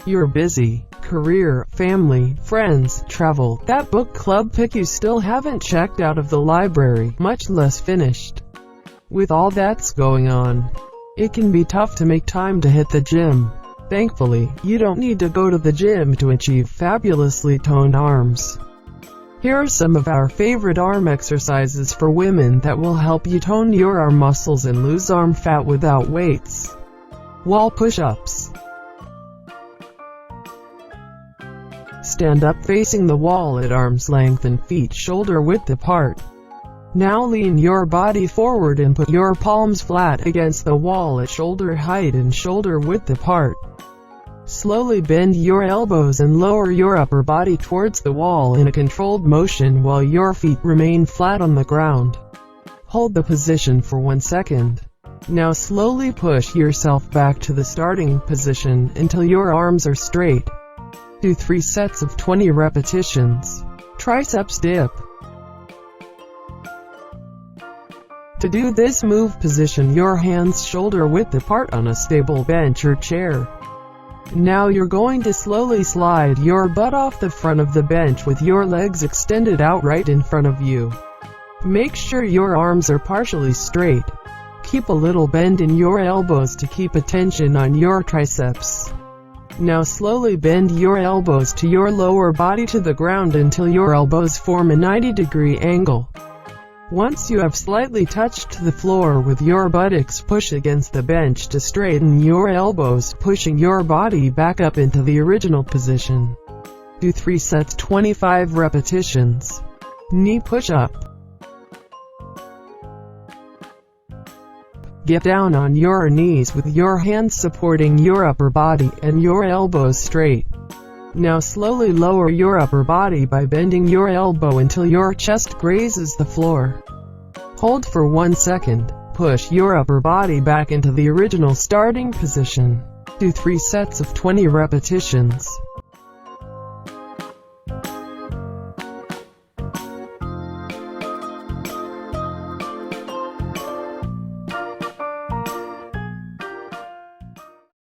You're busy. Career, family, friends, travel. That book club pick you still haven't checked out of the library, much less finished. With all that's going on, it can be tough to make time to hit the gym. Thankfully, you don't need to go to the gym to achieve fabulously toned arms. Here are some of our favorite arm exercises for women that will help you tone your arm muscles and lose arm fat without weights. Wall push-ups. Stand up facing the wall at arm's length and feet shoulder width apart. Now lean your body forward and put your palms flat against the wall at shoulder height and shoulder width apart. Slowly bend your elbows and lower your upper body towards the wall in a controlled motion while your feet remain flat on the ground. Hold the position for 1 second. Now slowly push yourself back to the starting position until your arms are straight. Do 3 sets of 20 repetitions. Tricep dip. To do this move, position your hands shoulder width apart on a stable bench or chair. Now you're going to slowly slide your butt off the front of the bench with your legs extended out right in front of you. Make sure your arms are partially straight. Keep a little bend in your elbows to keep attention on your triceps. Now slowly bend your elbows to your lower body to the ground until your elbows form a 90-degree angle. Once you have slightly touched the floor with your buttocks, push against the bench to straighten your elbows, pushing your body back up into the original position. Do 3 sets 25 repetitions. Knee push-up. Get down on your knees with your hands supporting your upper body and your elbows straight. Now slowly lower your upper body by bending your elbow until your chest grazes the floor. Hold for 1 second. Push your upper body back into the original starting position. Do 3 sets of 20 repetitions.